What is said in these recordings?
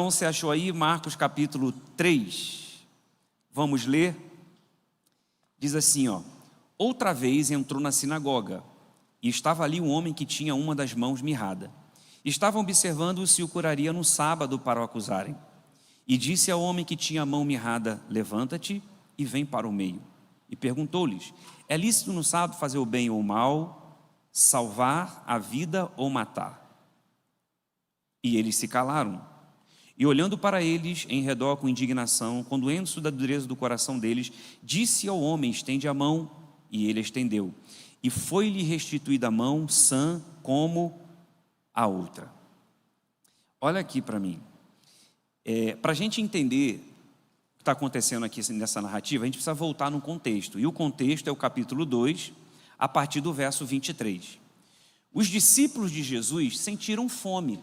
Então, você achou aí Marcos capítulo 3? Vamos ler? Diz assim, ó: outra vez entrou na sinagoga, e estava ali um homem que tinha uma das mãos mirrada. Estavam observando se o curaria no sábado para o acusarem. E disse ao homem que tinha a mão mirrada: levanta-te e vem para o meio. E perguntou-lhes: é lícito no sábado fazer o bem ou o mal, salvar a vida ou matar? E eles se calaram. E olhando para eles em redor com indignação, condoendo-se da dureza do coração deles, disse ao homem: estende a mão. E ele estendeu. E foi-lhe restituída a mão, sã como a outra. Olha aqui para mim. Para a gente entender o que está acontecendo aqui nessa narrativa, a gente precisa voltar no contexto. E o contexto é o capítulo 2, a partir do verso 23. Os discípulos de Jesus sentiram fome.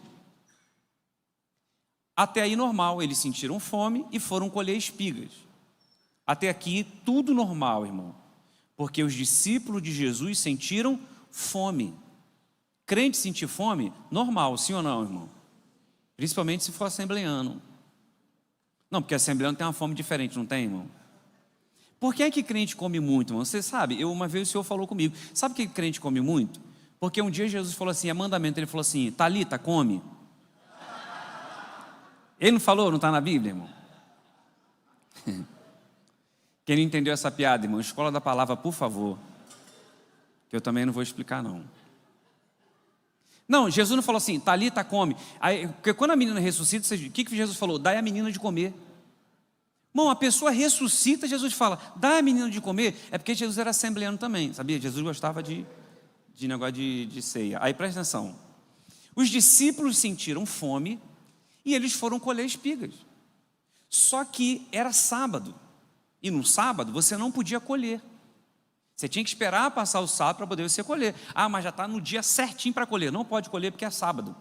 Até aí normal, eles sentiram fome e foram colher espigas. Até aqui tudo normal, irmão. Porque os discípulos de Jesus sentiram fome. Crente sentir fome, normal, sim ou não, irmão? Principalmente se for assembleano. Não, porque assembleano tem uma fome diferente, não tem, irmão? Por que é que crente come muito, irmão? Você sabe, uma vez o Senhor falou comigo. Sabe por que crente come muito? Porque um dia Jesus falou assim, é mandamento, ele falou assim: Talita, come. Ele não falou, não está na Bíblia, irmão? Quem não entendeu essa piada, irmão, escola da palavra, por favor. Que eu também não vou explicar, não. Não, Jesus não falou assim, Talita, come. Aí, porque quando a menina ressuscita, o que Jesus falou? Dai a menina de comer. Bom, a pessoa ressuscita, Jesus fala, dai a menina de comer. É porque Jesus era assembleano também, sabia? Jesus gostava de negócio de ceia. Aí presta atenção. Os discípulos sentiram fome e eles foram colher espigas. Só que era sábado. E no sábado você não podia colher. Você tinha que esperar passar o sábado para poder você colher. Ah, mas já está no dia certinho para colher. Não pode colher porque é sábado.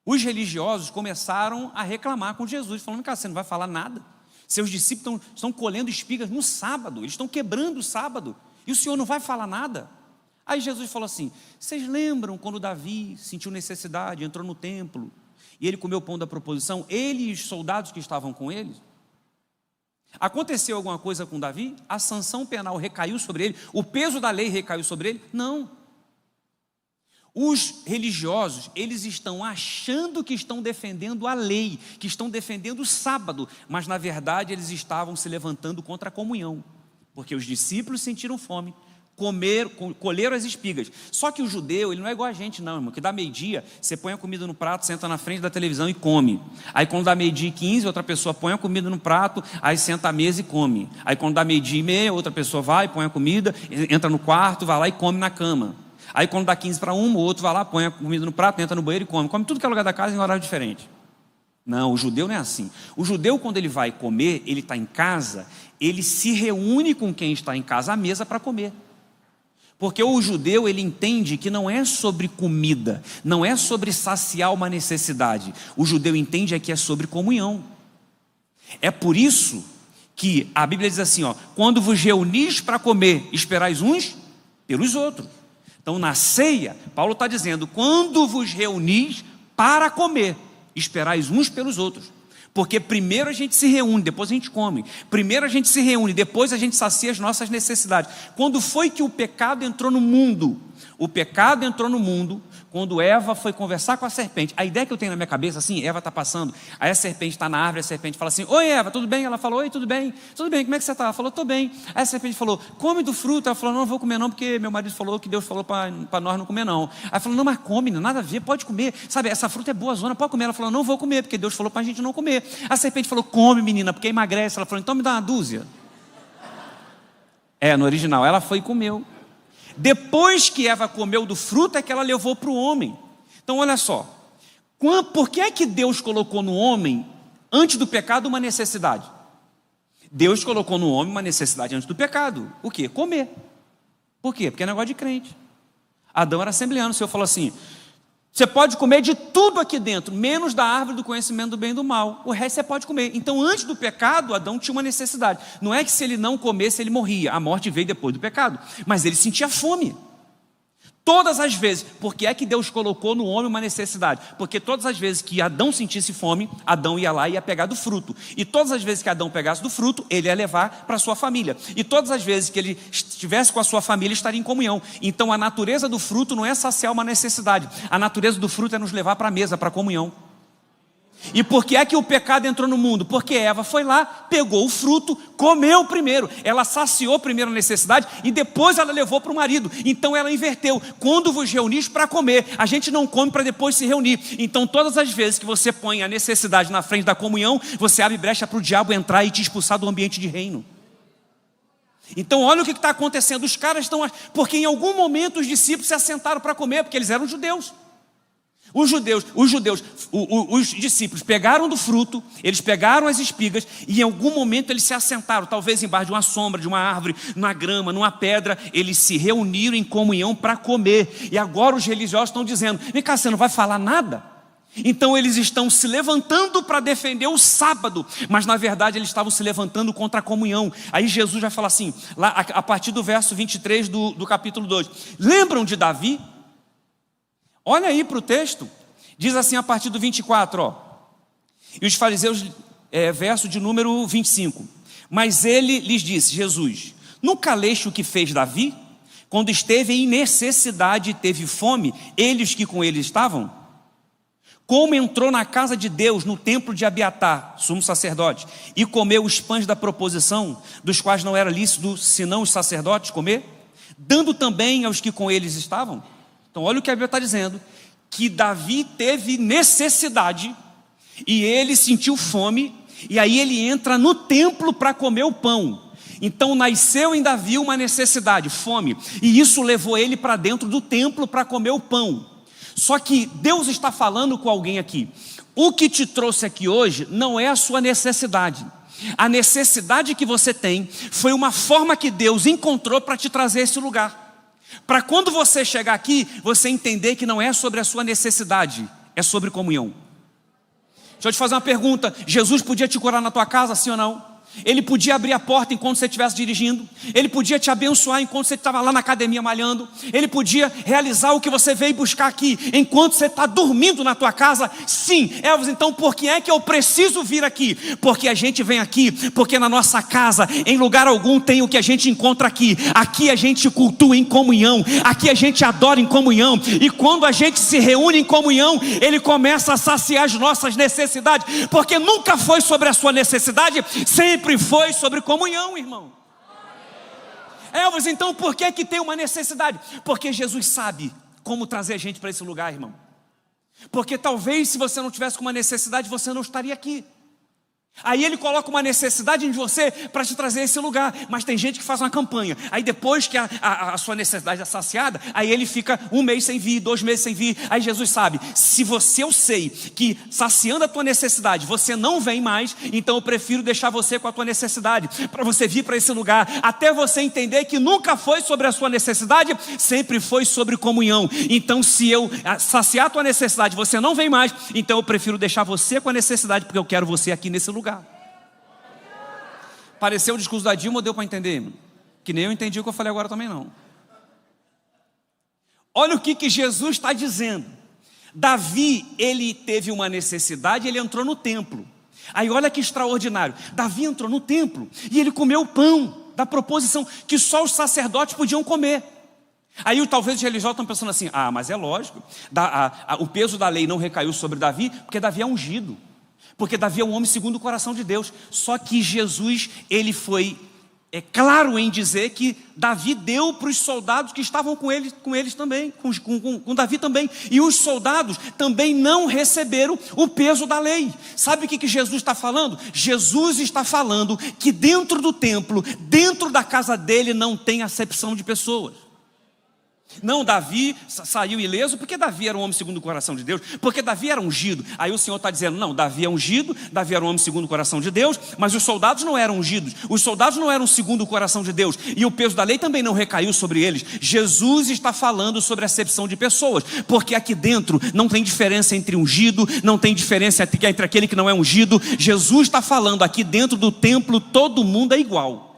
Os religiosos começaram a reclamar com Jesus, falando: cara, você não vai falar nada. Seus discípulos estão colhendo espigas no sábado. Eles estão quebrando o sábado. E o Senhor não vai falar nada. Aí Jesus falou assim: vocês lembram quando Davi sentiu necessidade, entrou no templo, e ele comeu o pão da proposição, ele e os soldados que estavam com ele? Aconteceu alguma coisa com Davi? A sanção penal recaiu sobre ele? O peso da lei recaiu sobre ele? Não. Os religiosos, eles estão achando que estão defendendo a lei, que estão defendendo o sábado, mas na verdade eles estavam se levantando contra a comunhão, porque os discípulos sentiram fome, colheram as espigas. Só que o judeu, ele não é igual a gente não, irmão, que dá meio-dia, você põe a comida no prato, senta na frente da televisão e come. Aí quando dá meio-dia e 15, outra pessoa põe a comida no prato, aí senta à mesa e come. Aí quando dá meio-dia e meia, outra pessoa vai, põe a comida, entra no quarto, vai lá e come na cama. Aí quando dá 15 para 1, o outro vai lá, põe a comida no prato, entra no banheiro e come. Come tudo que é lugar da casa em horário diferente. Não, o judeu não é assim. O judeu, quando ele vai comer, ele está em casa, ele se reúne com quem está em casa à mesa para comer. Porque o judeu, ele entende que não é sobre comida, não é sobre saciar uma necessidade. O judeu entende que é sobre comunhão. É por isso que a Bíblia diz assim, ó: quando vos reunis para comer, esperais uns pelos outros. Então na ceia, Paulo está dizendo, quando vos reunis para comer, esperais uns pelos outros. Porque primeiro a gente se reúne, depois a gente come. Primeiro a gente se reúne, depois a gente sacia as nossas necessidades. Quando foi que o pecado entrou no mundo? O pecado entrou no mundo quando Eva foi conversar com a serpente. A ideia que eu tenho na minha cabeça, assim, Eva está passando, aí a serpente está na árvore, a serpente fala assim: oi Eva, tudo bem? Ela falou: oi, tudo bem, como é que você está? Ela falou: estou bem. Aí a serpente falou: come do fruto. Ela falou: não vou comer não, porque meu marido falou que Deus falou para nós não comer não. Aí ela falou: não, mas come, nada a ver, pode comer, sabe, essa fruta é boa zona, pode comer. Ela falou: não vou comer, porque Deus falou para a gente não comer. A serpente falou: come menina, porque emagrece. Ela falou: então me dá uma dúzia. No original, ela foi e comeu. Depois que Eva comeu do fruto, é que ela levou para o homem. Então olha só, por que é que Deus colocou no homem, antes do pecado, uma necessidade? Deus colocou no homem uma necessidade antes do pecado. O quê? Comer. Por quê? Porque é negócio de crente. Adão era assembleano, o Senhor falou assim: você pode comer de tudo aqui dentro, menos da árvore do conhecimento do bem e do mal. O resto você pode comer. Então antes do pecado, Adão tinha uma necessidade. Não é que se ele não comesse, ele morria. A morte veio depois do pecado. Mas ele sentia fome. Todas as vezes. Por que é que Deus colocou no homem uma necessidade? Porque todas as vezes que Adão sentisse fome, Adão ia lá e ia pegar do fruto. E todas as vezes que Adão pegasse do fruto, ele ia levar para a sua família. E todas as vezes que ele estivesse com a sua família, estaria em comunhão. Então a natureza do fruto não é saciar uma necessidade. A natureza do fruto é nos levar para a mesa, para a comunhão. E por que é que o pecado entrou no mundo? Porque Eva foi lá, pegou o fruto, comeu primeiro. Ela saciou primeiro a necessidade e depois ela levou para o marido. Então ela inverteu. Quando vos reunis para comer, a gente não come para depois se reunir. Então todas as vezes que você põe a necessidade na frente da comunhão, você abre brecha para o diabo entrar e te expulsar do ambiente de reino. Então olha o que está acontecendo. Os caras estão... Porque em algum momento os discípulos se assentaram para comer, porque eles eram judeus. Os discípulos pegaram do fruto, eles pegaram as espigas e em algum momento eles se assentaram, talvez embaixo de uma sombra, de uma árvore, numa grama, numa pedra, eles se reuniram em comunhão para comer. E agora os religiosos estão dizendo: vem cá, você não vai falar nada? Então eles estão se levantando para defender o sábado, mas na verdade eles estavam se levantando contra a comunhão. Aí Jesus vai falar assim, lá, a partir do verso 23 do capítulo 2: lembram de Davi? Olha aí para o texto, diz assim a partir do 24, ó. E os fariseus, verso de número 25: mas ele lhes disse, Jesus: nunca leste o que fez Davi? Quando esteve em necessidade e teve fome, ele e os que com ele estavam? Como entrou na casa de Deus, no templo de Abiatar, sumo sacerdote, e comeu os pães da proposição, dos quais não era lícito senão os sacerdotes comer, dando também aos que com eles estavam? Então olha o que a Bíblia está dizendo, que Davi teve necessidade, e ele sentiu fome, e aí ele entra no templo para comer o pão. Então nasceu em Davi uma necessidade, fome, e isso levou ele para dentro do templo para comer o pão. Só que Deus está falando com alguém aqui: o que te trouxe aqui hoje não é a sua necessidade. A necessidade que você tem foi uma forma que Deus encontrou para te trazer esse lugar. Para quando você chegar aqui, você entender que não é sobre a sua necessidade, é sobre comunhão. Deixa eu te fazer uma pergunta: Jesus podia te curar na tua casa, sim ou não? Ele podia abrir a porta enquanto você estivesse dirigindo. Ele podia te abençoar enquanto você estava lá na academia malhando. Ele podia realizar o que você veio buscar aqui enquanto você está dormindo na tua casa. Sim, Elvis, então por que é que eu preciso vir aqui? Porque a gente vem aqui, porque na nossa casa, em lugar algum tem o que a gente encontra aqui. Aqui a gente cultua em comunhão, aqui a gente adora em comunhão. E quando a gente se reúne em comunhão, Ele começa a saciar as nossas necessidades. Porque nunca foi sobre a sua necessidade, sempre foi sobre comunhão, irmão. Elvis, então por que é que tem uma necessidade? Porque Jesus sabe como trazer a gente para esse lugar, irmão. Porque talvez se você não tivesse com uma necessidade, você não estaria aqui. Aí Ele coloca uma necessidade em você para te trazer esse lugar. Mas tem gente que faz uma campanha, aí depois que a sua necessidade é saciada, aí ele fica 1 mês sem vir, 2 meses sem vir. Aí Jesus sabe, se você, eu sei que saciando a tua necessidade você não vem mais, então eu prefiro deixar você com a tua necessidade, para você vir para esse lugar, até você entender que nunca foi sobre a sua necessidade, sempre foi sobre comunhão. Então se eu saciar a tua necessidade, você não vem mais, então eu prefiro deixar você com a necessidade, porque eu quero você aqui nesse lugar. Pareceu o discurso da Dilma ou deu para entender? Que nem eu entendi o que eu falei agora também não. Olha o que Jesus está dizendo. Davi, ele teve uma necessidade, ele entrou no templo. Aí olha que extraordinário, Davi entrou no templo e ele comeu o pão da proposição, que só os sacerdotes podiam comer. Aí talvez os religiosos estão pensando assim: ah, mas é lógico, o peso da lei não recaiu sobre Davi, porque Davi é ungido. Porque Davi é um homem segundo o coração de Deus. Só que Jesus, ele foi claro em dizer que Davi deu para os soldados que estavam com eles também, com Davi também. E os soldados também não receberam o peso da lei. Sabe o que Jesus está falando? Jesus está falando que dentro do templo, dentro da casa dele, não tem acepção de pessoas. Não, Davi saiu ileso porque Davi era um homem segundo o coração de Deus, porque Davi era ungido. Aí o Senhor está dizendo: não, Davi é ungido, Davi era um homem segundo o coração de Deus, mas os soldados não eram ungidos, os soldados não eram segundo o coração de Deus, e o peso da lei também não recaiu sobre eles. Jesus está falando sobre a acepção de pessoas, porque aqui dentro não tem diferença entre ungido, não tem diferença entre aquele que não é ungido. Jesus está falando, aqui dentro do templo todo mundo é igual.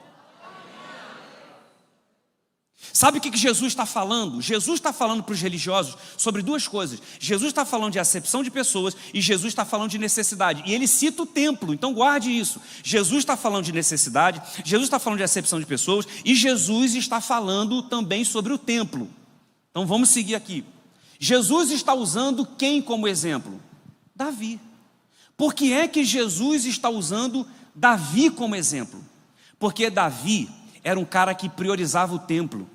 Sabe o que Jesus está falando? Jesus está falando para os religiosos sobre duas coisas. Jesus está falando de acepção de pessoas e Jesus está falando de necessidade. E ele cita o templo, então guarde isso. Jesus está falando de necessidade, Jesus está falando de acepção de pessoas e Jesus está falando também sobre o templo. Então vamos seguir aqui. Jesus está usando quem como exemplo? Davi. Por que é que Jesus está usando Davi como exemplo? Porque Davi era um cara que priorizava o templo.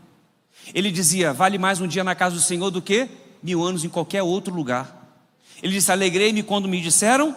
Ele dizia, vale mais um dia na casa do Senhor do que 1000 anos em qualquer outro lugar. Ele disse, alegrei-me quando me disseram,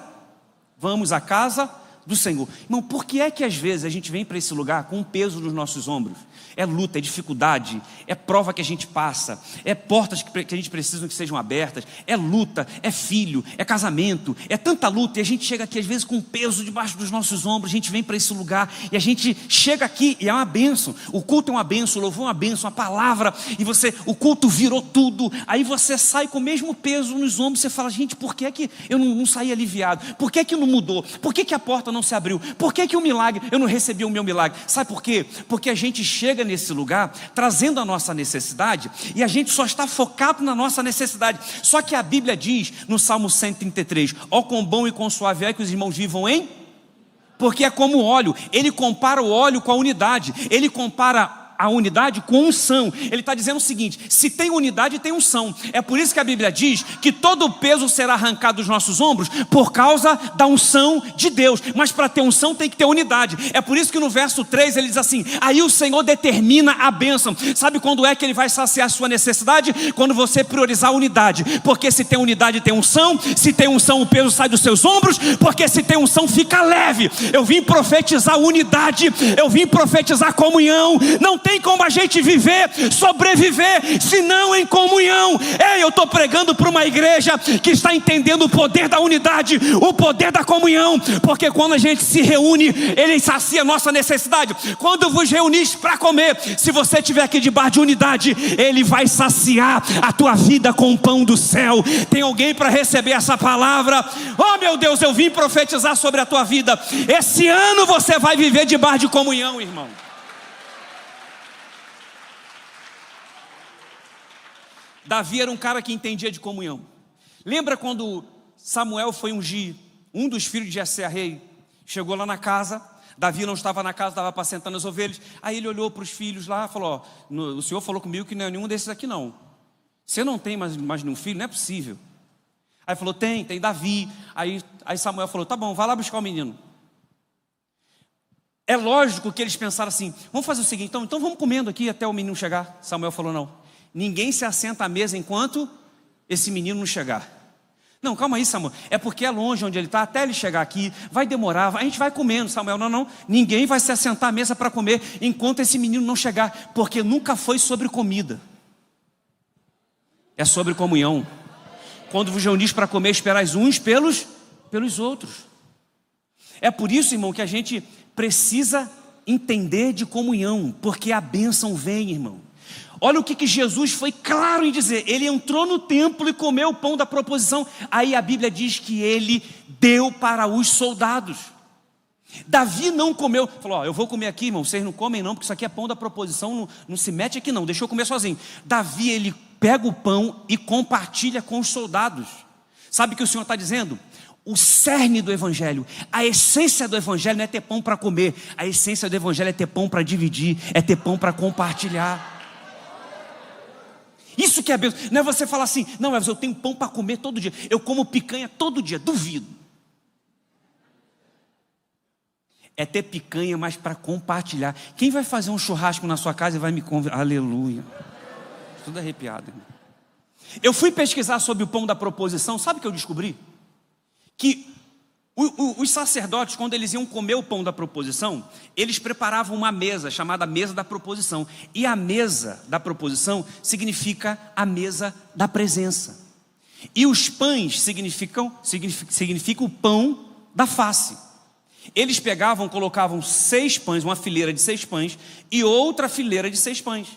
vamos à casa do Senhor. Irmão, por que é que às vezes a gente vem para esse lugar com um peso nos nossos ombros? É luta, é dificuldade, é prova que a gente passa, é portas que a gente precisa que sejam abertas, é luta, é filho, é casamento, é tanta luta, e a gente chega aqui às vezes com um peso debaixo dos nossos ombros, a gente vem para esse lugar, e a gente chega aqui, e é uma bênção, o culto é uma bênção, o louvor é uma bênção, a palavra, e o culto virou tudo, aí você sai com o mesmo peso nos ombros, você fala, gente, por que é que eu não saí aliviado? Por que é que não mudou? Por que que a porta não se abriu? Por que que o milagre, eu não recebi o meu milagre? Sabe por quê? Porque a gente chega nesse lugar, trazendo a nossa necessidade, e a gente só está focado na nossa necessidade. Só que a Bíblia diz, no Salmo 133, ó quão bom e quão suave é que os irmãos vivam em... Porque é como o óleo, ele compara o óleo com a unidade, ele compara a unidade com unção. Ele está dizendo o seguinte, se tem unidade, tem unção. É por isso que a Bíblia diz que todo o peso será arrancado dos nossos ombros por causa da unção de Deus. Mas para ter unção tem que ter unidade. É por isso que no verso 3 ele diz assim, aí o Senhor determina a bênção. Sabe quando é que ele vai saciar a sua necessidade? Quando você priorizar a unidade. Porque se tem unidade tem unção, se tem unção o peso sai dos seus ombros, porque se tem unção fica leve. Eu vim profetizar unidade, eu vim profetizar comunhão. Não tem como a gente viver, sobreviver, se não em comunhão. Eu estou pregando para uma igreja que está entendendo o poder da unidade, o poder da comunhão, porque quando a gente se reúne, ele sacia a nossa necessidade. Quando vos reunis para comer, se você estiver aqui debaixo de unidade, ele vai saciar a tua vida com o pão do céu. Tem alguém para receber essa palavra? Oh meu Deus, eu vim profetizar sobre a tua vida. Esse ano você vai viver debaixo de comunhão, irmão. Davi era um cara que entendia de comunhão. Lembra quando Samuel foi ungir um dos filhos de Jessé rei? Chegou lá na casa, Davi não estava na casa, estava apacentando as ovelhas. Aí ele olhou para os filhos lá e falou, ó, o Senhor falou comigo que não é nenhum desses aqui não. Você não tem mais nenhum filho? Não é possível. Aí falou, tem Davi. Aí Samuel falou, tá bom, vai lá buscar o menino. É lógico que eles pensaram assim, vamos fazer o seguinte, então vamos comendo aqui até o menino chegar. Samuel falou, não. Ninguém se assenta à mesa enquanto esse menino não chegar. Não, calma aí, Samuel. É porque é longe onde ele está, até ele chegar aqui, vai demorar, a gente vai comendo, Samuel. Não. Ninguém vai se assentar à mesa para comer enquanto esse menino não chegar, porque nunca foi sobre comida. É sobre comunhão. Quando vos reunis para comer, esperais uns pelos outros. É por isso, irmão, que a gente precisa entender de comunhão, porque a bênção vem, irmão. Olha o que Jesus foi claro em dizer. Ele entrou no templo e comeu o pão da proposição. Aí a Bíblia diz que ele deu para os soldados. Davi não comeu. Falou, ó, eu vou comer aqui, irmão. Vocês não comem não, porque isso aqui é pão da proposição. Não se mete aqui não, deixa eu comer sozinho. Davi, ele pega o pão e compartilha com os soldados. Sabe o que o Senhor está dizendo? O cerne do Evangelho, a essência do Evangelho não é ter pão para comer. A essência do Evangelho é ter pão para dividir, é ter pão para compartilhar. Isso que é bênção. Não é você falar assim, não, mas eu tenho pão para comer todo dia, eu como picanha todo dia, duvido. É ter picanha, mas para compartilhar. Quem vai fazer um churrasco na sua casa e vai me convidar? Aleluia. Tudo arrepiado, irmão. Eu fui pesquisar sobre o pão da proposição. Sabe o que eu descobri? Que os sacerdotes, quando eles iam comer o pão da proposição, eles preparavam uma mesa chamada mesa da proposição. E a mesa da proposição significa a mesa da presença. E os pães significam o pão da face. Eles pegavam, colocavam 6 pães, uma fileira de 6 pães e outra fileira de 6 pães.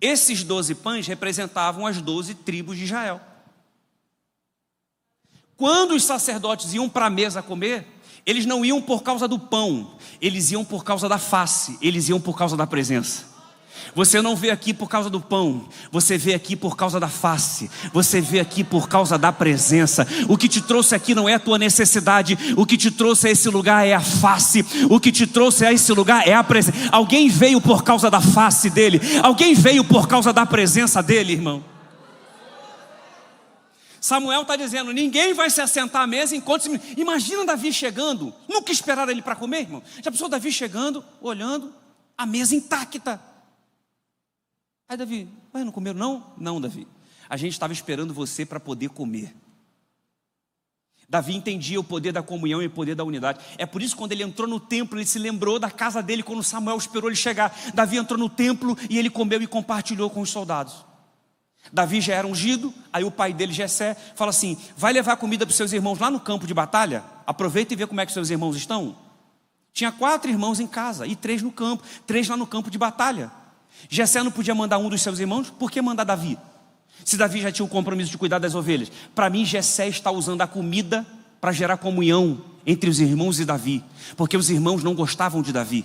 Esses 12 pães representavam as 12 tribos de Israel. Quando os sacerdotes iam para a mesa comer, eles não iam por causa do pão, eles iam por causa da face, eles iam por causa da presença. Você não vê aqui por causa do pão, você vê aqui por causa da face, você vê aqui por causa da presença. O que te trouxe aqui não é a tua necessidade, o que te trouxe a esse lugar é a face, o que te trouxe a esse lugar é a presença. Alguém veio por causa da face dele, alguém veio por causa da presença dele, irmão. Samuel está dizendo, ninguém vai se assentar à mesa enquanto... Imagina Davi chegando, nunca esperaram ele para comer, irmão. Já pensou Davi chegando, olhando, a mesa intacta. Aí Davi, mas não comeram não? Não, Davi, a gente estava esperando você para poder comer. Davi entendia o poder da comunhão e o poder da unidade. É por isso que quando ele entrou no templo, ele se lembrou da casa dele, quando Samuel esperou ele chegar. Davi entrou no templo e ele comeu e compartilhou com os soldados. Davi já era ungido, aí o pai dele, Jessé, fala assim, vai levar comida para os seus irmãos lá no campo de batalha? Aproveita e vê como é que seus irmãos estão. Tinha 4 irmãos em casa e 3 no campo, 3 lá no campo de batalha. Jessé não podia mandar um dos seus irmãos, por que mandar Davi? Se Davi já tinha o compromisso de cuidar das ovelhas. Para mim, Jessé está usando a comida para gerar comunhão entre os irmãos e Davi, porque os irmãos não gostavam de Davi.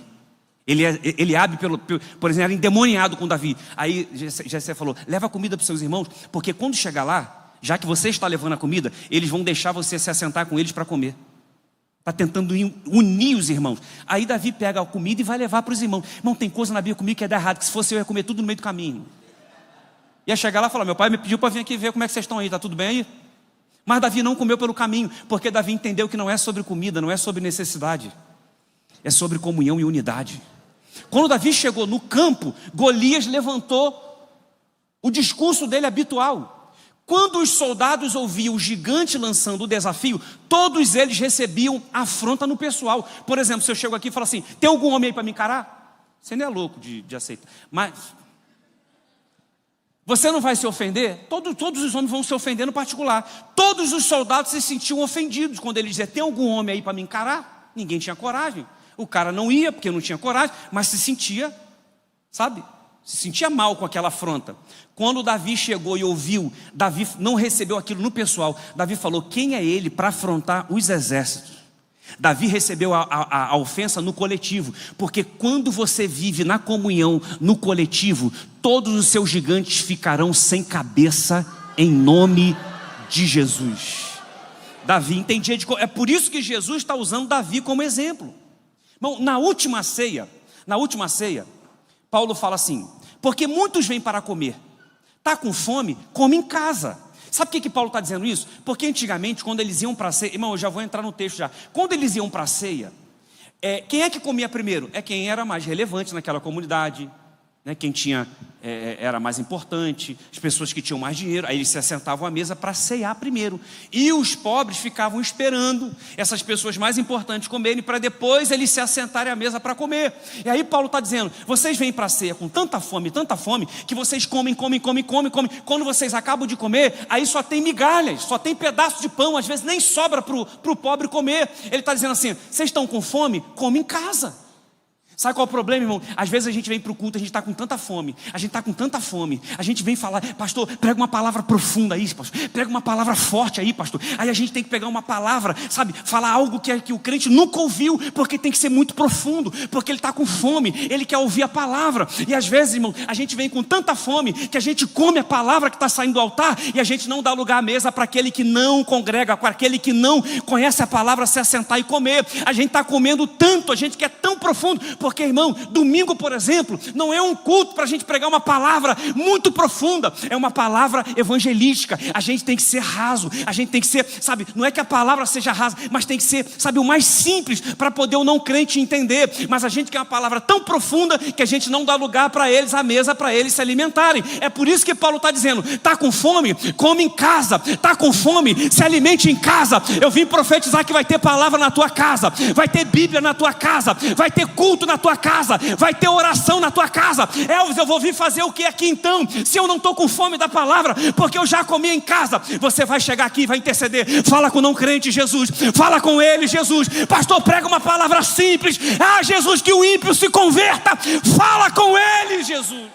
Eliabe, por exemplo, era endemoniado com Davi. Aí Jessé falou, leva a comida para os seus irmãos, porque quando chegar lá, já que você está levando a comida, eles vão deixar você se assentar com eles para comer. Está tentando unir os irmãos. Aí Davi pega a comida e vai levar para os irmãos. Irmão, tem coisa na Bíblia comigo que é dar errado, que se fosse eu ia comer tudo no meio do caminho. Ia chegar lá e falar, meu pai me pediu para vir aqui ver como é que vocês estão aí, está tudo bem aí? Mas Davi não comeu pelo caminho, porque Davi entendeu que não é sobre comida, não é sobre necessidade, é sobre comunhão e unidade. Quando Davi chegou no campo, Golias levantou o discurso dele habitual. Quando os soldados ouviam o gigante lançando o desafio, todos eles recebiam afronta no pessoal. Por exemplo, se eu chego aqui e falo assim, tem algum homem aí para me encarar? Você não é louco de aceitar, mas você não vai se ofender? Todos os homens vão se ofender no particular. Todos os soldados se sentiam ofendidos quando ele dizia, tem algum homem aí para me encarar? Ninguém tinha coragem. O cara não ia porque não tinha coragem, mas se sentia, sabe? Se sentia mal com aquela afronta. Quando Davi chegou e ouviu, Davi não recebeu aquilo no pessoal. Davi falou, quem é ele para afrontar os exércitos? Davi recebeu a ofensa no coletivo, porque quando você vive na comunhão, no coletivo, todos os seus gigantes ficarão sem cabeça em nome de Jesus. Davi entendia é por isso que Jesus está usando Davi como exemplo. Bom, na última ceia, Paulo fala assim, porque muitos vêm para comer, está com fome, come em casa. Sabe por que Paulo está dizendo isso? Porque antigamente, quando eles iam para a ceia, irmão, eu já vou entrar no texto já. Quando eles iam para a ceia, quem é que comia primeiro? É quem era mais relevante naquela comunidade, né? Quem tinha, era mais importante, as pessoas que tinham mais dinheiro. Aí eles se assentavam à mesa para ceiar primeiro. E os pobres ficavam esperando essas pessoas mais importantes comerem, para depois eles se assentarem à mesa para comer. E aí Paulo está dizendo, vocês vêm para a ceia com tanta fome, que vocês comem. Quando vocês acabam de comer, aí só tem migalhas, só tem pedaço de pão, às vezes nem sobra para o pobre comer. Ele está dizendo assim, vocês estão com fome? Come em casa. Sabe qual é o problema, irmão? Às vezes a gente vem para o culto, a gente está com tanta fome, a gente vem falar, pastor, prega uma palavra profunda aí, pastor, prega uma palavra forte aí, pastor. Aí a gente tem que pegar uma palavra, sabe, falar algo que o crente nunca ouviu, porque tem que ser muito profundo, porque ele está com fome, ele quer ouvir a palavra. E às vezes, irmão, a gente vem com tanta fome, que a gente come a palavra que está saindo do altar, e a gente não dá lugar à mesa para aquele que não congrega, para aquele que não conhece a palavra, se assentar e comer. A gente está comendo tanto, a gente quer tão profundo, porque, irmão, domingo, por exemplo, não é um culto para a gente pregar uma palavra muito profunda, é uma palavra evangelística. A gente tem que ser raso, a gente tem que ser, sabe, não é que a palavra seja rasa, mas tem que ser, sabe, o mais simples, para poder o não crente entender. Mas a gente quer uma palavra tão profunda, que a gente não dá lugar para eles, à mesa, para eles se alimentarem. É por isso que Paulo está dizendo, está com fome? Come em casa. Está com fome? Se alimente em casa. Eu vim profetizar que vai ter palavra na tua casa, vai ter Bíblia na tua casa, vai ter culto na tua casa, vai ter oração na tua casa. Elvis, eu vou vir fazer o que aqui então, se eu não estou com fome da palavra, porque eu já comi em casa? Você vai chegar aqui e vai interceder. Fala com o não crente, Jesus, fala com ele, Jesus. Pastor, prega uma palavra simples. Ah, Jesus, que o ímpio se converta. Fala com ele, Jesus.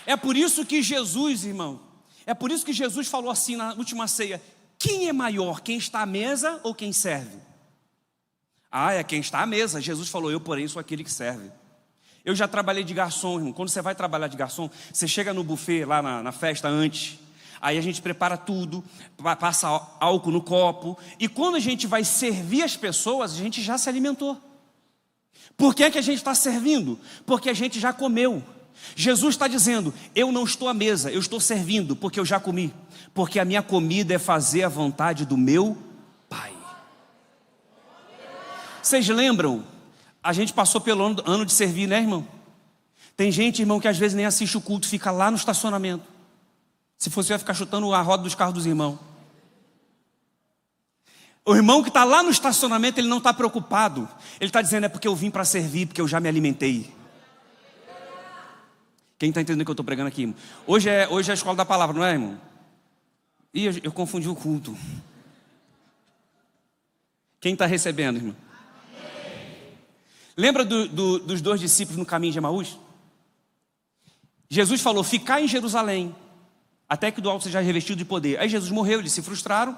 É por isso que Jesus, irmão, é por isso que Jesus falou assim na última ceia, Quem é maior, quem está à mesa ou quem serve? Ah, é quem está à mesa. Jesus falou, eu porém sou aquele que serve. Eu já trabalhei de garçom, irmão. Quando você vai trabalhar de garçom, você chega no buffet lá na festa antes, aí a gente prepara tudo, passa álcool no copo, e quando a gente vai servir as pessoas, a gente já se alimentou. Por que é que a gente está servindo? Porque a gente já comeu. Jesus está dizendo, eu não estou à mesa, eu estou servindo, porque eu já comi. Porque a minha comida é fazer a vontade do meu Pai. Vocês lembram? A gente passou pelo ano de servir, né, irmão? Tem gente, irmão, que às vezes nem assiste o culto, fica lá no estacionamento. Se fosse, vai ficar chutando a roda dos carros dos irmãos. O irmão que está lá no estacionamento, ele não está preocupado. Ele está dizendo, é porque eu vim para servir, porque eu já me alimentei. Quem está entendendo o que eu estou pregando aqui, irmão? Hoje é a escola da palavra, não é, irmão? Ih, eu confundi o culto. Quem está recebendo, irmão? Lembra dos 2 discípulos no caminho de Emaús? Jesus falou, ficai em Jerusalém, até que do alto seja revestido de poder. Aí Jesus morreu, eles se frustraram,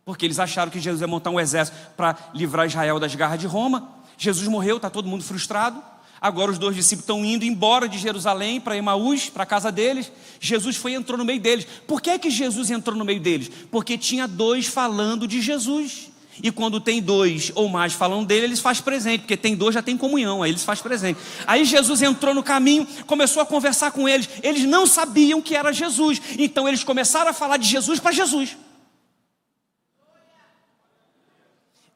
porque eles acharam que Jesus ia montar um exército para livrar Israel das garras de Roma. Jesus morreu, está todo mundo frustrado. Agora os 2 discípulos estão indo embora de Jerusalém para Emaús, para a casa deles. Jesus entrou no meio deles. Por que que Jesus entrou no meio deles? Porque tinha 2 falando de Jesus. E quando tem 2 ou mais falando dele, eles fazem presente, porque tem 2, já tem comunhão, aí eles fazem presente. Aí Jesus entrou no caminho, começou a conversar com eles. Eles não sabiam que era Jesus, então eles começaram a falar de Jesus para Jesus.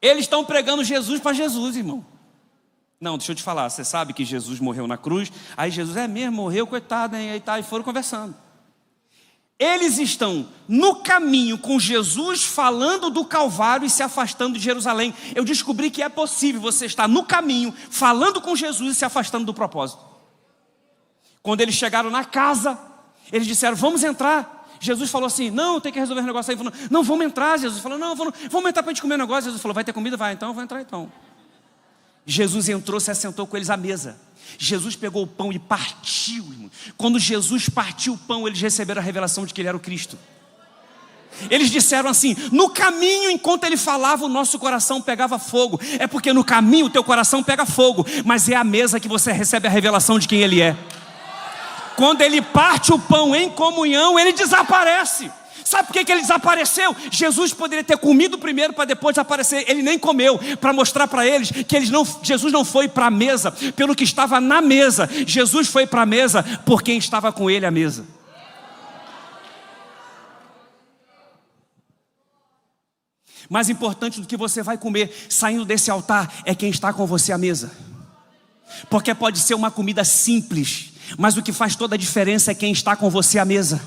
Eles estão pregando Jesus para Jesus, irmão. Não, deixa eu te falar, você sabe que Jesus morreu na cruz. Aí Jesus, é mesmo, morreu, coitado, hein? Aí tá, e foram conversando. Eles estão no caminho com Jesus falando do Calvário e se afastando de Jerusalém. Eu descobri que é possível você estar no caminho falando com Jesus e se afastando do propósito. Quando eles chegaram na casa, eles disseram, vamos entrar. Jesus falou assim, não, tem que resolver um negócio aí. Falou, não, vamos entrar. Jesus falou, não, vamos entrar para a gente comer um negócio. Jesus falou, vai ter comida? Vai, então, vou entrar então. Jesus entrou, se assentou com eles à mesa. Jesus pegou o pão e partiu, irmão. Quando Jesus partiu o pão, eles receberam a revelação de que ele era o Cristo. Eles disseram assim, no caminho, enquanto ele falava, o nosso coração pegava fogo. É porque no caminho o teu coração pega fogo, mas é a mesa que você recebe a revelação de quem ele é. Quando ele parte o pão em comunhão, ele desaparece. Sabe por que ele desapareceu? Jesus poderia ter comido primeiro para depois desaparecer. Ele nem comeu, para mostrar para eles que Jesus não foi para a mesa pelo que estava na mesa. Jesus foi para a mesa por quem estava com ele à mesa. Mais importante do que você vai comer saindo desse altar é quem está com você à mesa. Porque pode ser uma comida simples, mas o que faz toda a diferença é quem está com você à mesa.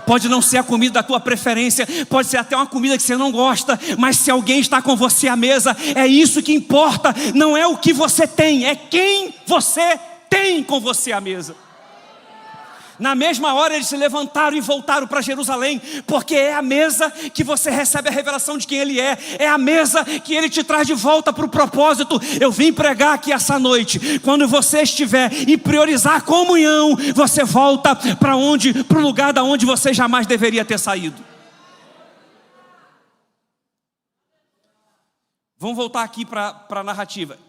Pode não ser a comida da tua preferência, pode ser até uma comida que você não gosta, mas se alguém está com você à mesa, é isso que importa. Não é o que você tem, é quem você tem com você à mesa. Na mesma hora eles se levantaram e voltaram para Jerusalém, porque é a mesa que você recebe a revelação de quem ele é a mesa que ele te traz de volta para o propósito. Eu vim pregar aqui essa noite, quando você estiver e priorizar a comunhão, você volta para o lugar da onde você jamais deveria ter saído. Vamos voltar aqui para a narrativa.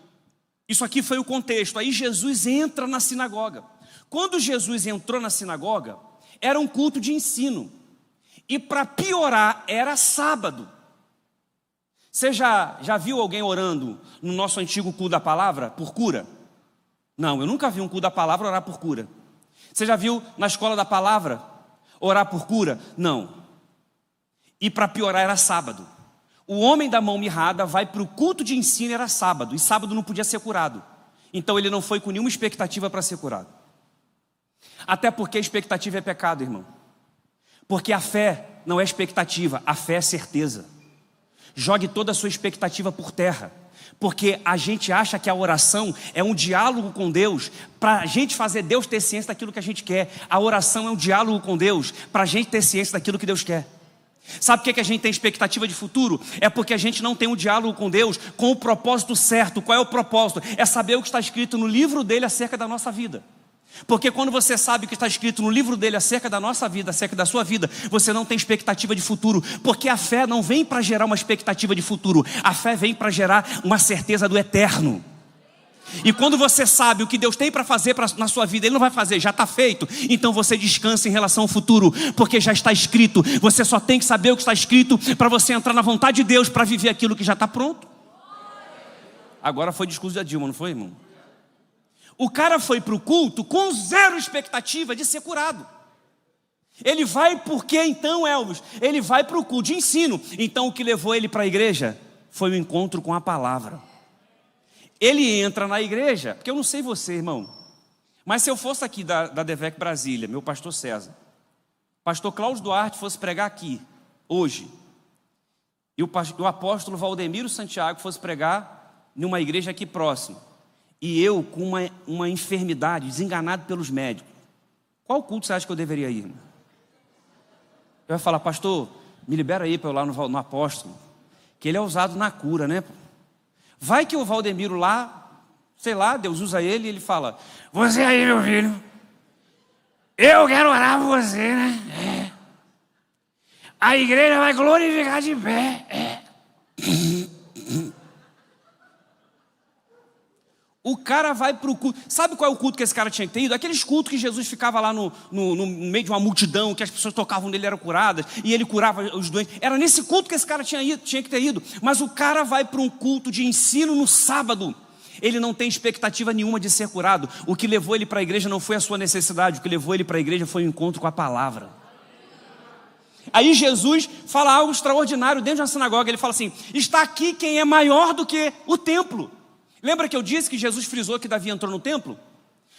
Isso aqui foi o contexto. Aí Jesus entra na sinagoga. Quando Jesus entrou na sinagoga, era um culto de ensino. E para piorar, era sábado. Você já viu alguém orando no nosso antigo culto da palavra por cura? Não, eu nunca vi um culto da palavra orar por cura. Você já viu na escola da palavra orar por cura? Não. E para piorar, era sábado. O homem da mão mirrada vai para o culto de ensino, era sábado. E sábado não podia ser curado. Então ele não foi com nenhuma expectativa para ser curado. Até porque a expectativa é pecado, irmão. Porque a fé não é expectativa, a fé é certeza. Jogue toda a sua expectativa por terra. Porque a gente acha que a oração é um diálogo com Deus, para a gente fazer Deus ter ciência daquilo que a gente quer. A oração é um diálogo com Deus, para a gente ter ciência daquilo que Deus quer. Sabe por que a gente tem expectativa de futuro? É porque a gente não tem um diálogo com Deus com o propósito certo. Qual é o propósito? É saber o que está escrito no livro dele acerca da nossa vida. Porque quando você sabe o que está escrito no livro dele acerca da nossa vida, acerca da sua vida, você não tem expectativa de futuro. Porque a fé não vem para gerar uma expectativa de futuro. A fé vem para gerar uma certeza do eterno. E quando você sabe o que Deus tem para fazer na sua vida, Ele não vai fazer, já está feito. Então você descansa em relação ao futuro, porque já está escrito. Você só tem que saber o que está escrito para você entrar na vontade de Deus, para viver aquilo que já está pronto. Agora foi discurso da Dilma, não foi, irmão? O cara foi para o culto com zero expectativa de ser curado. Ele vai porque então, Elvis? Ele vai para o culto de ensino. Então o que levou ele para a igreja foi o encontro com a palavra. Ele entra na igreja, porque eu não sei você, irmão, mas se eu fosse aqui da Devec Brasília, meu pastor César, pastor Cláudio Duarte fosse pregar aqui, hoje, e o apóstolo Valdemiro Santiago fosse pregar numa igreja aqui próximo, e eu com uma enfermidade, desenganado pelos médicos, qual culto você acha que eu deveria ir, irmão? Eu ia falar, pastor, me libera aí para eu ir lá no apóstolo, que ele é usado na cura, né? Vai que o Valdemiro lá, sei lá, Deus usa ele e ele fala, você aí, meu filho, eu quero orar por você, né? A igreja vai glorificar de pé. O cara vai para o culto. Sabe qual é o culto que esse cara tinha que ter ido? Aqueles cultos que Jesus ficava lá no meio de uma multidão, que as pessoas tocavam nele, eram curadas, e ele curava os doentes. Era nesse culto que esse cara tinha que ter ido. Mas o cara vai para um culto de ensino no sábado. Ele não tem expectativa nenhuma de ser curado. O que levou ele para a igreja não foi a sua necessidade. O que levou ele para a igreja foi o encontro com a palavra. Aí Jesus fala algo extraordinário dentro de uma sinagoga. Ele fala assim, está aqui quem é maior do que o templo. Lembra que eu disse que Jesus frisou que Davi entrou no templo?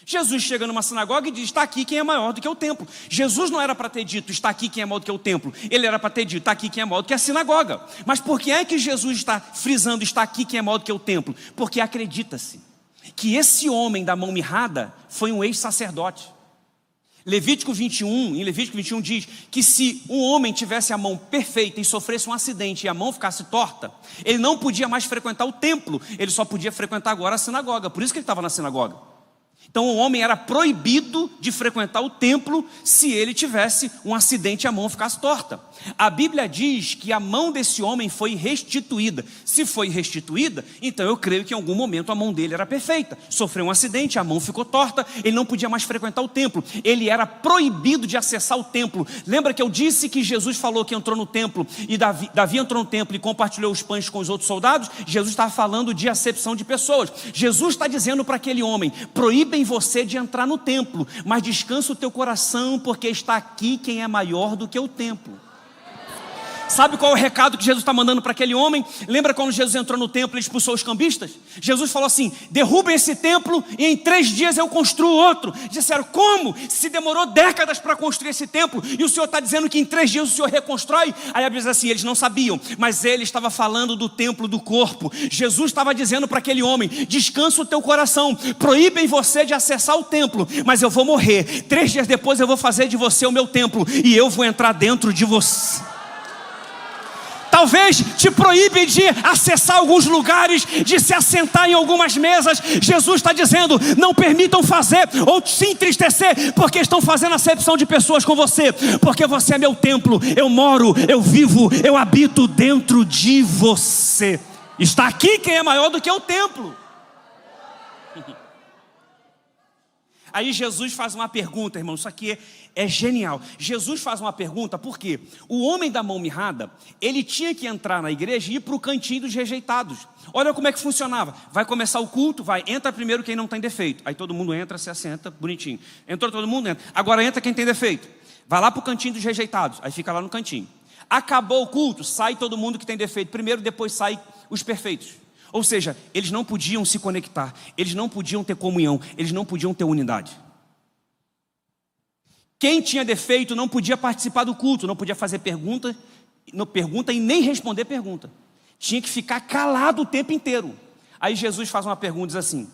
Jesus chega numa sinagoga e diz, está aqui quem é maior do que o templo. Jesus não era para ter dito, está aqui quem é maior do que o templo. Ele era para ter dito, está aqui quem é maior do que a sinagoga. Mas por que é que Jesus está frisando, está aqui quem é maior do que o templo? Porque acredita-se que esse homem da mão mirrada foi um ex-sacerdote. Em Levítico 21 diz que se um homem tivesse a mão perfeita e sofresse um acidente e a mão ficasse torta, ele não podia mais frequentar o templo, ele só podia frequentar agora a sinagoga, por isso que ele estava na sinagoga. Então o homem era proibido de frequentar o templo se ele tivesse um acidente e a mão ficasse torta. A Bíblia diz que a mão desse homem foi restituída. Se foi restituída, então eu creio que em algum momento a mão dele era perfeita. Sofreu um acidente, a mão ficou torta, ele não podia mais frequentar o templo. Ele era proibido de acessar o templo. Lembra que eu disse que Jesus falou que entrou no templo e Davi entrou no templo e compartilhou os pães com os outros soldados? Jesus estava falando de acepção de pessoas. Jesus está dizendo para aquele homem, proíbem você de entrar no templo, mas descansa o teu coração, porque está aqui quem é maior do que o templo. Sabe qual é o recado que Jesus está mandando para aquele homem? Lembra quando Jesus entrou no templo e expulsou os cambistas? Jesus falou assim, derrubem esse templo e em 3 dias eu construo outro. Disseram, como? Se demorou décadas para construir esse templo e o Senhor está dizendo que em 3 dias o Senhor reconstrói? Aí a Bíblia diz assim, eles não sabiam, mas ele estava falando do templo do corpo. Jesus estava dizendo para aquele homem, descansa o teu coração, proíbem você de acessar o templo, mas eu vou morrer, 3 dias depois eu vou fazer de você o meu templo e eu vou entrar dentro de você. Talvez te proíbem de acessar alguns lugares, de se assentar em algumas mesas. Jesus está dizendo, não permitam fazer ou se entristecer, porque estão fazendo acepção de pessoas com você, porque você é meu templo, eu moro, eu vivo, eu habito dentro de você. Está aqui quem é maior do que o templo. Aí Jesus faz uma pergunta, irmão, isso aqui é genial. Jesus faz uma pergunta, porque o homem da mão mirrada, ele tinha que entrar na igreja e ir para o cantinho dos rejeitados. Olha como é que funcionava. Vai começar o culto, entra primeiro quem não tem defeito. Aí todo mundo entra, se assenta, bonitinho. Entrou todo mundo, entra. Agora entra quem tem defeito. Vai lá para o cantinho dos rejeitados, aí fica lá no cantinho. Acabou o culto, sai todo mundo que tem defeito primeiro, depois sai os perfeitos. Ou seja, eles não podiam se conectar, eles não podiam ter comunhão, eles não podiam ter unidade. Quem tinha defeito não podia participar do culto, não podia fazer pergunta e nem responder pergunta. Tinha que ficar calado o tempo inteiro. Aí Jesus faz uma pergunta, diz assim,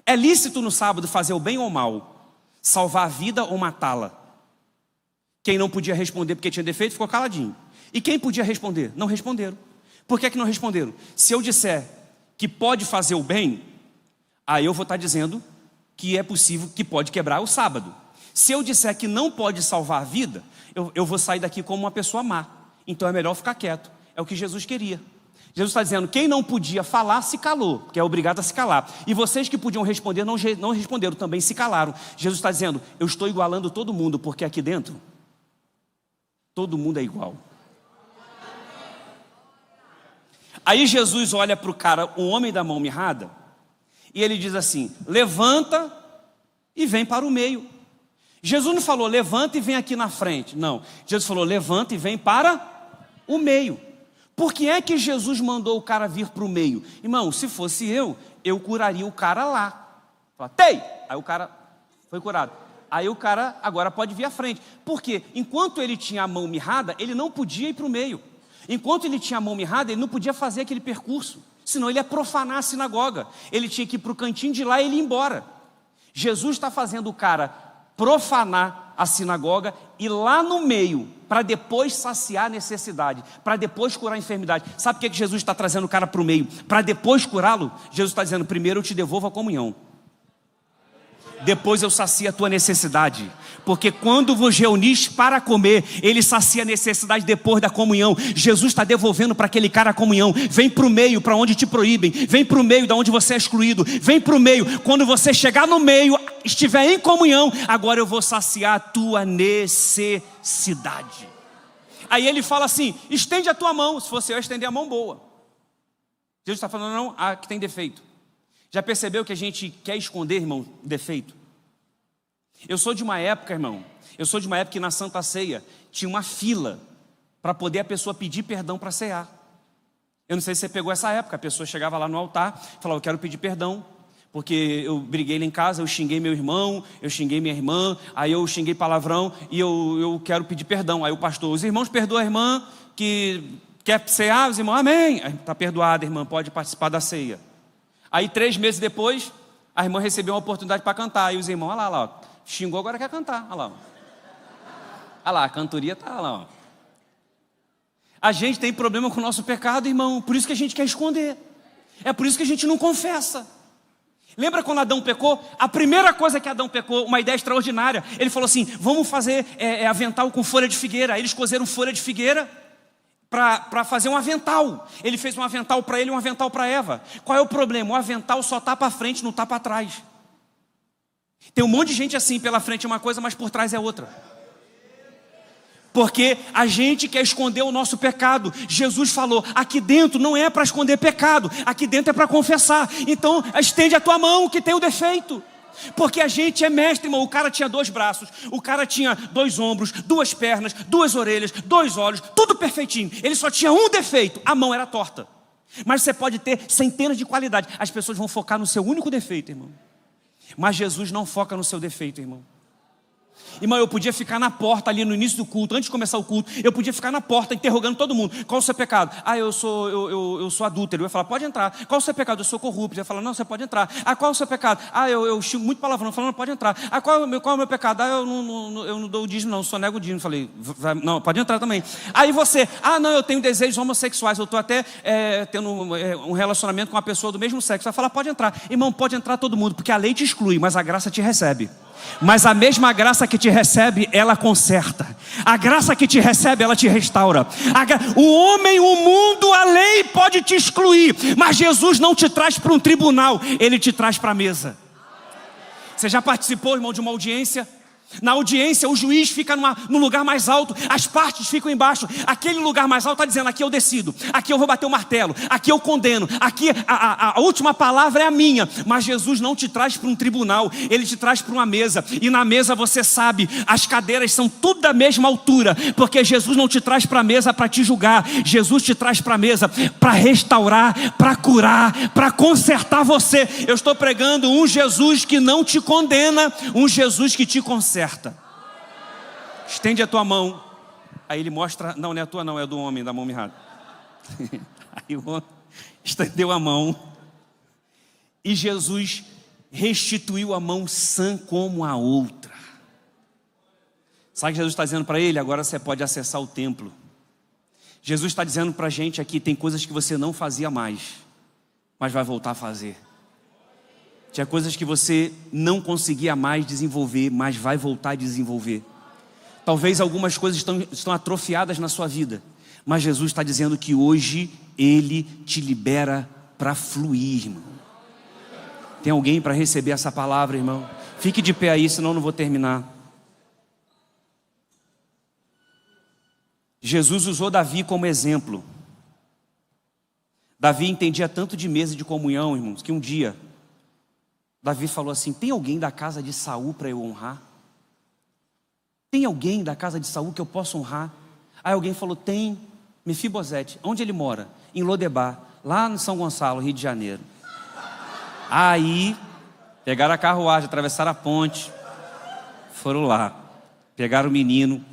é lícito no sábado fazer o bem ou o mal? Salvar a vida ou matá-la? Quem não podia responder porque tinha defeito, ficou caladinho. E quem podia responder? Não responderam. Por que não responderam? Se eu disser que pode fazer o bem, aí eu vou estar dizendo que é possível, que pode quebrar o sábado. Se eu disser que não pode salvar a vida, eu vou sair daqui como uma pessoa má. Então é melhor ficar quieto. É o que Jesus queria. Jesus está dizendo, quem não podia falar, se calou, porque é obrigado a se calar. E vocês que podiam responder, não responderam, também se calaram. Jesus está dizendo, eu estou igualando todo mundo, porque aqui dentro, todo mundo é igual. Aí Jesus olha para o cara, o homem da mão mirrada, e ele diz assim, levanta e vem para o meio. Jesus não falou, levanta e vem aqui na frente. Não, Jesus falou, levanta e vem para o meio. Por que é que Jesus mandou o cara vir para o meio? Irmão, se fosse eu curaria o cara lá. Tei! Aí o cara foi curado. Aí o cara agora pode vir à frente. Por quê? Enquanto ele tinha a mão mirrada, ele não podia ir para o meio. Enquanto ele tinha a mão mirrada, ele não podia fazer aquele percurso. Senão ele ia profanar a sinagoga. Ele tinha que ir para o cantinho de lá e ele ia embora. Jesus está fazendo o cara profanar a sinagoga e lá no meio, para depois saciar a necessidade, para depois curar a enfermidade. Sabe por que Jesus está trazendo o cara para o meio? Para depois curá-lo? Jesus está dizendo, primeiro eu te devolvo a comunhão, depois eu sacio a tua necessidade. Porque quando vos reunis para comer, ele sacia a necessidade depois da comunhão. Jesus está devolvendo para aquele cara a comunhão. Vem para o meio, para onde te proíbem. Vem para o meio, da onde você é excluído. Vem para o meio, quando você chegar no meio, estiver em comunhão, agora eu vou saciar a tua necessidade. Aí ele fala assim, estende a tua mão. Se fosse eu estender a mão, boa. Jesus está falando, não, que tem defeito. Já percebeu que a gente quer esconder, irmão, defeito? Eu sou de uma época, irmão, que na Santa Ceia tinha uma fila para poder a pessoa pedir perdão para cear. Eu não sei se você pegou essa época, a pessoa chegava lá no altar e falava, eu quero pedir perdão, porque eu briguei lá em casa, eu xinguei meu irmão, eu xinguei minha irmã, aí eu xinguei palavrão e eu quero pedir perdão. Aí o pastor, os irmãos perdoam a irmã que quer cear, os irmãos, amém. Está perdoada, irmã, pode participar da ceia. Aí 3 meses depois, a irmã recebeu uma oportunidade para cantar. Aí os irmãos, olha lá, ó, xingou, agora quer cantar. Olha lá, olha lá, a cantoria está lá. Ó. A gente tem problema com o nosso pecado, irmão. Por isso que a gente quer esconder. É por isso que a gente não confessa. Lembra quando Adão pecou? A primeira coisa que Adão pecou, uma ideia extraordinária. Ele falou assim, vamos fazer avental com folha de figueira. Aí eles cozeram folha de figueira para fazer um avental. Ele fez um avental para ele e um avental para Eva. Qual é o problema? O avental só está para frente, não está para trás. Tem um monte de gente assim, pela frente é uma coisa, mas por trás é outra. Porque a gente quer esconder o nosso pecado. Jesus falou, aqui dentro não é para esconder pecado, aqui dentro é para confessar. Então estende a tua mão que tem o defeito. Porque a gente é mestre, irmão. O cara tinha 2 braços, o cara tinha 2 ombros, 2 pernas, 2 orelhas, 2 olhos, tudo perfeitinho. Ele só tinha um defeito, a mão era torta. Mas você pode ter centenas de qualidades. As pessoas vão focar no seu único defeito, irmão. Mas Jesus não foca no seu defeito, irmão. Irmão, eu podia ficar na porta ali no início do culto, antes de começar o culto, eu podia ficar na porta interrogando todo mundo. Qual o seu pecado? Eu sou adúltero. Eu ia falar, pode entrar. Qual o seu pecado? Eu sou corrupto. Eu ia falar, não, você pode entrar. Qual o seu pecado? Eu xingo muito palavrão. Eu falei, não, pode entrar. Qual é o meu pecado? Eu não dou o dízimo, não, só nego o dízimo. Eu falei, não, pode entrar também. Aí você, não, eu tenho desejos homossexuais, eu estou até tendo um relacionamento com uma pessoa do mesmo sexo. Vai falar, pode entrar. Irmão, pode entrar todo mundo, porque a lei te exclui, mas a graça te recebe. Mas a mesma graça que te recebe, ela conserta. A graça que te recebe, ela te restaura. O homem, o mundo, a lei pode te excluir, mas Jesus não te traz para um tribunal, Ele te traz para a mesa. Você já participou, irmão, de uma audiência? Na audiência, o juiz fica no lugar mais alto, as partes ficam embaixo. Aquele lugar mais alto está dizendo, aqui eu decido, aqui eu vou bater o martelo, aqui eu condeno, aqui a última palavra é a minha. Mas Jesus não te traz para um tribunal, Ele te traz para uma mesa. E na mesa você sabe, as cadeiras são tudo da mesma altura, porque Jesus não te traz para a mesa para te julgar. Jesus te traz para a mesa para restaurar, para curar, para consertar você. Eu estou pregando um Jesus que não te condena, um Jesus que te conserta. Estende a tua mão. Aí ele mostra, não é a tua não, é do homem, da mão mirrada. Aí o homem estendeu a mão e Jesus restituiu a mão sã como a outra. Sabe o que Jesus está dizendo para ele? Agora você pode acessar o templo. Jesus está dizendo para a gente aqui, tem coisas que você não fazia mais, mas vai voltar a fazer. Tinha coisas que você não conseguia mais desenvolver, mas vai voltar a desenvolver. Talvez algumas coisas estão atrofiadas na sua vida, mas Jesus está dizendo que hoje Ele te libera para fluir, irmão. Tem alguém para receber essa palavra, irmão? Fique de pé aí, senão eu não vou terminar. Jesus usou Davi como exemplo. Davi entendia tanto de mesa de comunhão, irmãos, que um dia Davi falou assim: tem alguém da casa de Saul para eu honrar? Tem alguém da casa de Saul que eu possa honrar? Aí alguém falou: tem, Mefibosete. Onde ele mora? Em Lodebar, lá no São Gonçalo, Rio de Janeiro. Aí pegaram a carruagem, atravessaram a ponte, foram lá, pegaram o menino.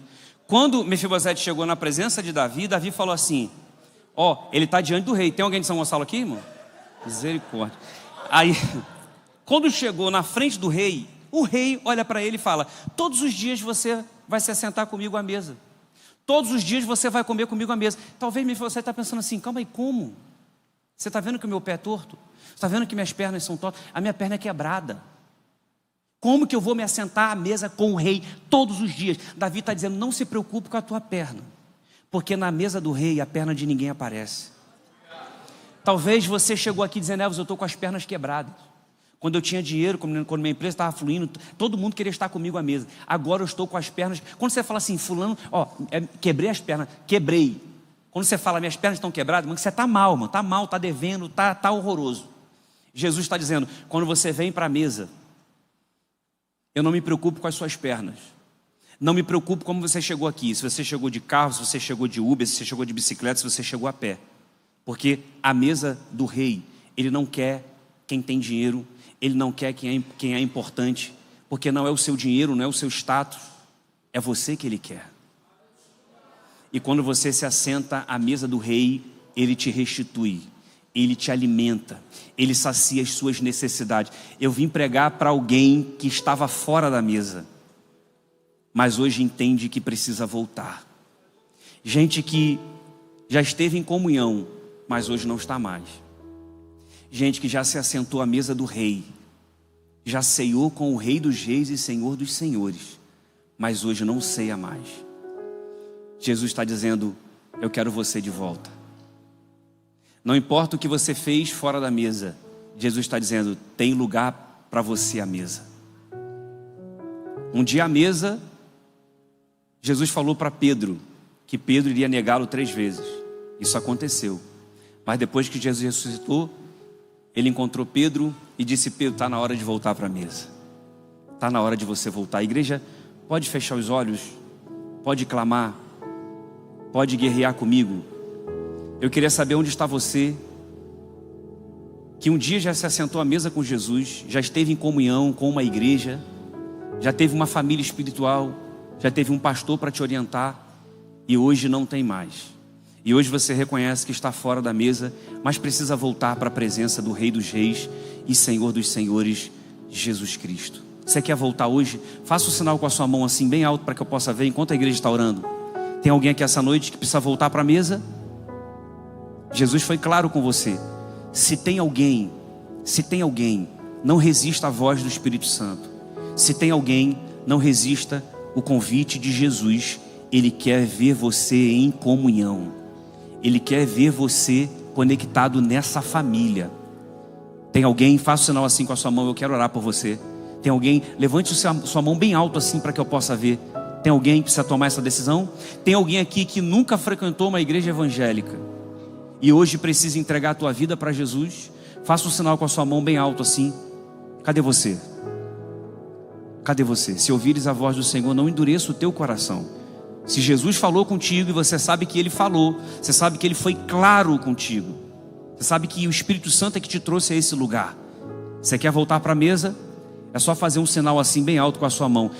Quando Mefibosete chegou na presença de Davi, Davi falou assim: ó, ele está diante do rei. Tem alguém de São Gonçalo aqui, irmão? Misericórdia. Aí, quando chegou na frente do rei, o rei olha para ele e fala: todos os dias você vai se assentar comigo à mesa. Todos os dias você vai comer comigo à mesa. Talvez você está pensando assim: calma aí, como? Você está vendo que o meu pé é torto? Você está vendo que minhas pernas são tortas? A minha perna é quebrada. Como que eu vou me assentar à mesa com o rei todos os dias? Davi está dizendo: não se preocupe com a tua perna, porque na mesa do rei a perna de ninguém aparece. Talvez você chegou aqui dizendo: eu estou com as pernas quebradas. Quando eu tinha dinheiro, quando minha empresa estava fluindo, todo mundo queria estar comigo à mesa. Agora eu estou com as pernas. Quando você fala assim: fulano, ó, quebrei as pernas, quebrei. Quando você fala: minhas pernas estão quebradas, mano, você está mal, mano, está mal, está devendo, está horroroso. Jesus está dizendo: quando você vem para a mesa, eu não me preocupo com as suas pernas. Não me preocupo como você chegou aqui. Se você chegou de carro, se você chegou de Uber, se você chegou de bicicleta, se você chegou a pé. Porque a mesa do rei, ele não quer quem tem dinheiro, ele não quer quem é importante, porque não é o seu dinheiro, não é o seu status, é você que ele quer. E quando você se assenta à mesa do rei, ele te restitui, ele te alimenta, ele sacia as suas necessidades. Eu vim pregar para alguém que estava fora da mesa, mas hoje entende que precisa voltar. Gente que já esteve em comunhão, mas hoje não está mais. Gente que já se assentou à mesa do rei, já ceiou com o Rei dos Reis e Senhor dos Senhores, mas hoje não ceia mais. Jesus está dizendo: eu quero você de volta. Não importa o que você fez fora da mesa, Jesus está dizendo: tem lugar para você à mesa. Um dia à mesa, Jesus falou para Pedro que Pedro iria negá-lo 3 vezes. Isso aconteceu. Mas depois que Jesus ressuscitou, ele encontrou Pedro e disse: Pedro, está na hora de voltar para a mesa. Está na hora de você voltar. A igreja pode fechar os olhos, pode clamar, pode guerrear comigo. Eu queria saber onde está você, que um dia já se assentou à mesa com Jesus, já esteve em comunhão com uma igreja, já teve uma família espiritual, já teve um pastor para te orientar, e hoje não tem mais. E hoje você reconhece que está fora da mesa, mas precisa voltar para a presença do Rei dos Reis e Senhor dos Senhores, Jesus Cristo. Você quer voltar hoje? Faça o sinal com a sua mão assim bem alto para que eu possa ver enquanto a igreja está orando. Tem alguém aqui essa noite que precisa voltar para a mesa? Jesus foi claro com você. Se tem alguém, não resista à voz do Espírito Santo. Se tem alguém, não resista o convite de Jesus. Ele quer ver você em comunhão. Ele quer ver você conectado nessa família. Tem alguém? Faça o sinal assim com a sua mão, eu quero orar por você. Tem alguém? Levante sua mão bem alto assim para que eu possa ver. Tem alguém que precisa tomar essa decisão? Tem alguém aqui que nunca frequentou uma igreja evangélica e hoje precisa entregar a tua vida para Jesus? Faça um sinal com a sua mão bem alto assim. Cadê você? Cadê você? Se ouvires a voz do Senhor, não endureça o teu coração. Se Jesus falou contigo e você sabe que Ele falou, você sabe que Ele foi claro contigo, você sabe que o Espírito Santo é que te trouxe a esse lugar. Você quer voltar para a mesa? É só fazer um sinal assim bem alto com a sua mão.